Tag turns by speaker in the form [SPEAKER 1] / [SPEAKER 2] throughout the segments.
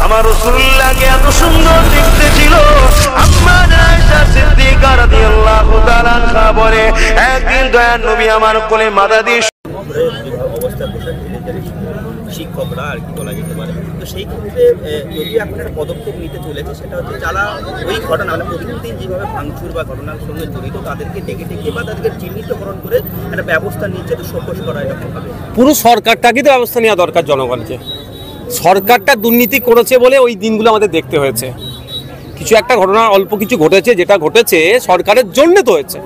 [SPEAKER 1] আমার রাসূলুল্লাহকে এত সুন্দর দেখতে ছিল। আম্মা আয়েশা সিদ্দিকা রাদিয়াল্লাহু তাআলা আনহা বলে, একদিন দয়ার নবী আমার কোলে মাথা দিয়ে
[SPEAKER 2] অবস্থা পোশাক শিক্ষকরা আর কি বলা যেতে পারে। তো সেই ক্ষেত্রে যদি এখন একটা পদক্ষেপ নিতে চলেছে, সেটা হচ্ছে যারা ওই ঘটনা মানে প্রতিদিন যেভাবে ভাঙচুর বা ঘটনার সঙ্গে জড়িত তাদেরকে ডেকে ডেকে বা তাদেরকে চিহ্নিতকরণ করে একটা ব্যবস্থা নিচ্ছে, তো শোকস করা এরকম হবে।
[SPEAKER 3] পুরো সরকারটাকে তো ব্যবস্থা নেওয়া দরকার। জনগণকে সরকারটা দুর্নীতি করেছে বলে ওই দিনগুলো আমাদের দেখতে হয়েছে। কিছু একটা ঘটনা অল্প কিছু ঘটেছে, যেটা ঘটেছে সরকারের জন্য তো হয়েছে।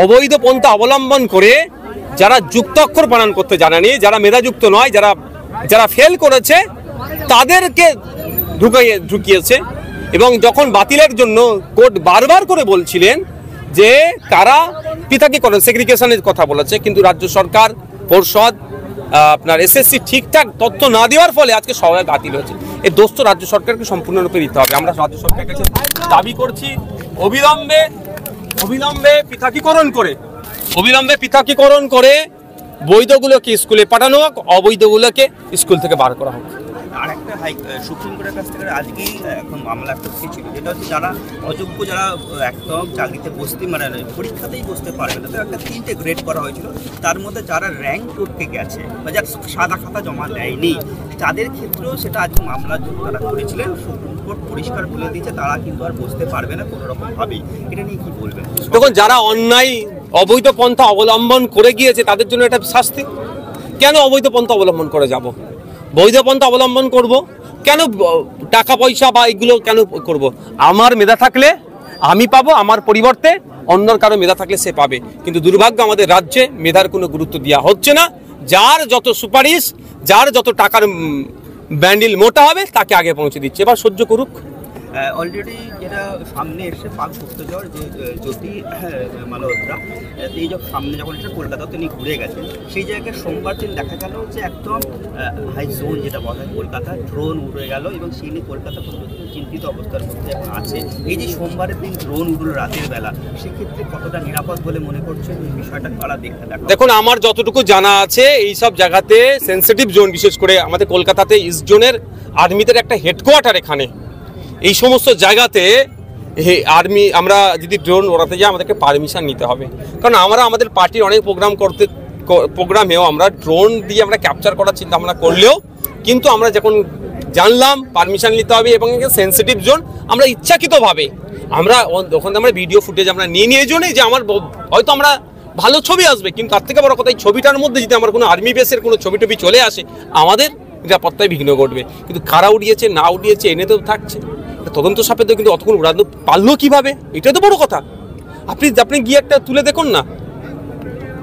[SPEAKER 3] অবৈধ পন্থা অবলম্বন করে যারা যুক্তাক্ষর বানান করতে জানেনি, যারা মেধাযুক্ত নয়, যারা ফেল করেছে তাদেরকে ঢুকিয়েছে। এবং যখন বাতিলের জন্য কোর্ট বারবার করে বলছিলেন যে তারা পৃথকীকরণ সেগ্রিগেশনের কথা বলেছে, কিন্তু রাজ্য সরকার পর্ষদ আপনার এসএসসি ঠিকঠাক তথ্য না দেওয়ার ফলে আজকে সবাই বাতিল হয়েছে। এই দোষ তো রাজ্য সরকারকে সম্পূর্ণরূপে দিতে হবে। আমরা রাজ্য সরকারের কাছে দাবি করছি অবিলম্বে পৃথকীকরণ করে বৈধগুলোকে স্কুলে পাঠানো হোক, অবৈধগুলোকে স্কুল থেকে বার করা হোক।
[SPEAKER 2] আর একটা সুপ্রিম কোর্টের কাছ থেকে আজকেই এখন মামলা একটা ছিল, যেটা হচ্ছে যারা অযোগ্য, যারা একদম চাকরিতে বসতে মানে পরীক্ষাতেই বসতে পারবে না, তো একটা 3টে গ্রেড করা হয়েছিল। তার মধ্যে যারা র্যাঙ্ক করতে গেছে বা যারা সাদা খাতা জমা দেয়নি, তাদের ক্ষেত্রেও সেটা আজকে মামলা তারা করেছিলেন। সুপ্রিম কোর্ট পরিষ্কার বলে দিয়েছে তারা কিন্তু আর বসতে পারবে না কোনো রকমভাবেই। এটা নিয়ে কি বলবেন?
[SPEAKER 3] তখন যারা অন্যায় অবৈধ পন্থা অবলম্বন করে গিয়েছে তাদের জন্য এটা শাস্তি। কেন অবৈধ পন্থা অবলম্বন করে যাব? বৈধ পন্থা অবলম্বন করব কেন? টাকা পয়সা বা এগুলো কেন করব? আমার মেধা থাকলে আমি পাবো, আমার পরিবর্তে অন্য কারো মেধা থাকলে সে পাবে। কিন্তু দুর্ভাগ্য আমাদের রাজ্যে মেধার কোনো গুরুত্ব দেওয়া হচ্ছে না। যার যত সুপারিশ, যার যত টাকার ব্যান্ডিল মোটা হবে তাকে আগে পৌঁছে দিচ্ছে। এবার সহ্য করুক।
[SPEAKER 2] অলরেডি যেটা সামনে এসে পাক গুপ্তচর যে জ্যোতি মালহোত্রা, এই যে সামনে যখন এসে কলকাতা তিনি ঘুরে গেছেন, সেই জায়গায় সোমবার দিন দেখা গেল যে একদম হাই জোন যেটা বলা হয় কলকাতা, ড্রোন উড়ে গেল এবং সেই নিয়ে কলকাতা পর্যন্ত চিন্তিত অবস্থার মধ্যে এখন আছে। এই যে সোমবারের দিন ড্রোন উড়ল রাতের বেলা, সেক্ষেত্রে কতটা নিরাপদ বলে মনে করছেন এই বিষয়টা তারা
[SPEAKER 3] দেখুন, আমার যতটুকু জানা আছে এইসব জায়গাতে সেন্সিটিভ জোন, বিশেষ করে আমাদের কলকাতাতে ইস্ট জোনের আর্মিদের একটা হেডকোয়ার্টার এখানে। এই সমস্ত জায়গাতে আর্মি আমরা যদি ড্রোন ওড়াতে যাই আমাদেরকে পারমিশন নিতে হবে, কারণ আমরা আমাদের পার্টির অনেক প্রোগ্রামেও আমরা ড্রোন দিয়ে আমরা ক্যাপচার করার চিন্তা ভাবনা করলেও কিন্তু আমরা যখন জানলাম পারমিশন নিতে হবে এবং সেন্সিটিভ জোন, আমরা ইচ্ছাকৃতভাবে আমরা ওখানে আমরা ভিডিও ফুটেজ আমরা নিয়ে এই জন্যই যে আমার হয়তো আমরা ভালো ছবি আসবে, কিন্তু তার থেকে বড় কথা এই ছবিটার মধ্যে যদি আমার কোনো আর্মি বেসের কোনো ছবি টবি চলে আসে আমাদের নিরাপত্তায় বিঘ্ন ঘটবে। কিন্তু কারা উড়িয়েছে না উড়িয়েছে এনে তো থাকছে তদন্ত সাপেক্ষে, কিন্তু অতক্ষণ উড়ানো পারলো কিভাবে, এটা তো বড় কথা। আপনি গিয়ে একটা তুলে দেখুন না,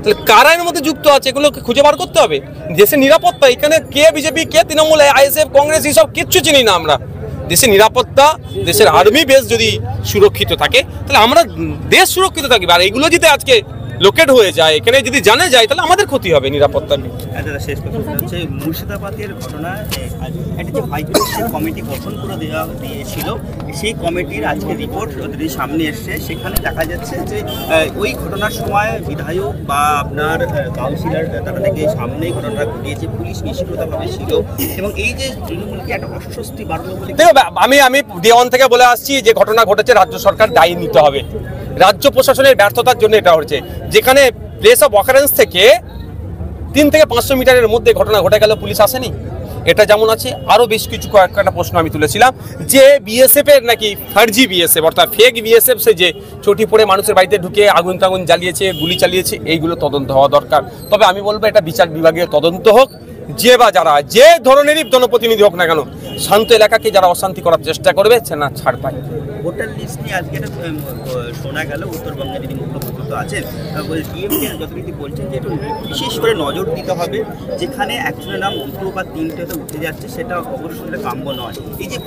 [SPEAKER 3] তাহলে কারা এর মধ্যে যুক্ত আছে এগুলোকে খুঁজে বার করতে হবে। দেশের নিরাপত্তা, এখানে কে বিজেপি, কে তৃণমূল, আইএসএফ, কংগ্রেস এইসব কিচ্ছু চিনি না আমরা। দেশের নিরাপত্তা, দেশের আর্মি বেস যদি সুরক্ষিত থাকে তাহলে আমরা দেশ সুরক্ষিত থাকবে। আর এইগুলো যদি আজকে লোকেট হয়ে যায়, এখানে যদি জানা যায় তাহলে আমাদের ক্ষতি হবে নিরাপত্তা নিয়ে।
[SPEAKER 2] শেষ কথা হচ্ছে মুর্শিদাবাদের ঘটনা, একটা যে ভাইব্রেশন কমিটি গঠন করে দিয়েছিল, সেই কমিটির আজকে রিপোর্ট সামনে এসছে। সেখানে দেখা যাচ্ছে যে ওই ঘটনার সময় বিধায়ক বা আপনার কাউন্সিলর তারা নাকি সামনেই ঘটনাটা ঘটিয়েছে, পুলিশ নিষ্ক্রিয়ভাবে ছিল এবং এই যে তৃণমূলকে একটা অস্বস্তি বাড়লো বলে
[SPEAKER 3] আমি দেওয়ান থেকে বলে আসছি যে ঘটনা ঘটেছে রাজ্য সরকার দায়ী নিতে হবে। রাজ্য প্রশাসনের ব্যর্থতার জন্য এটা হচ্ছে, যেখানে প্লেস অফ অকারেন্স থেকে 3 থেকে 500 মিটারের মধ্যে ঘটনা ঘটে গেল, পুলিশ আসেনি। এটা যেমন আছে, আরও বেশ কিছু কয়েকটা প্রশ্ন আমি তুলেছিলাম যে বিএসএফ এর নাকি ফার্জি বিএসএফ অর্থাৎ ফেক বিএসএফ, সে যে চটি পরে মানুষের বাড়িতে ঢুকে আগুন টাগুন জ্বালিয়েছে, গুলি চালিয়েছে, এইগুলো তদন্ত হওয়া দরকার। তবে আমি বলবো এটা বিচার বিভাগীয় তদন্ত হোক, যে বা যারা যে ধরনেরই জনপ্রতিনিধি হোক না কেন, শান্ত এলাকাকে যারা অশান্তি করার চেষ্টা করবে সে না ছাড় পায়।
[SPEAKER 2] ভোটার লিস্ট নিয়ে আজকে শোনা গেল উত্তরবঙ্গের যিনি মুখ্যমন্ত্রী আছেন ডিএমকে যথারীতি বলছেন যে একটু বিশেষ করে নজর দিতে হবে, যেখানে একজনের নাম 2 বা 3টেতে উঠে যাচ্ছে সেটা অবশ্যই কাম্য নয়। এই যে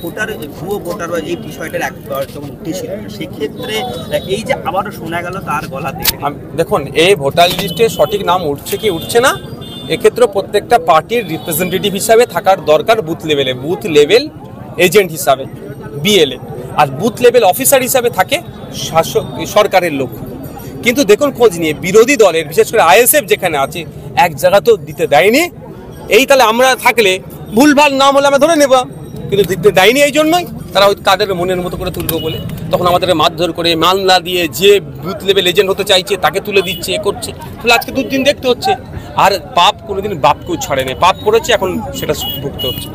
[SPEAKER 2] ভুয়ো ভোটার বা এই বিষয়টার একবার যখন উঠেছিল, সেক্ষেত্রে এই যে আবারও শোনা গেল তার গলা থেকে,
[SPEAKER 3] দেখুন এই ভোটার লিস্টে সঠিক নাম উঠছে কি উঠছে না, এক্ষেত্রে প্রত্যেকটা পার্টির রিপ্রেজেন্টেটিভ হিসাবে থাকার দরকার বুথ লেভেল এজেন্ট হিসাবে বিএলএ, আর বুথ লেভেল অফিসার হিসাবে থাকে সরকারের লোক। কিন্তু দেখুন খোঁজ নিয়ে বিরোধী দলের বিশেষ করে আইএসএফ যেখানে আছে এক জায়গা তো দিতে দেয়নি। এই তাহলে আমরা থাকলে ভুলভাল নাম হলে আমরা ধরে নেব, কিন্তু দিতে দেয়নি এই জন্যই তারা ওই তাদের মনের মতো করে তুলবো বলে তখন আমাদের মারধর করে মামলা দিয়ে যে বুথ লেভেল এজেন্ট হতে চাইছে তাকে তুলে দিচ্ছে এ করছে, তাহলে আজকে দুদিন দেখতে হচ্ছে। আর পাপ কোনোদিন বাপকেও ছাড়ে না, পাপ করেছে এখন সেটা ভুগতে হচ্ছে।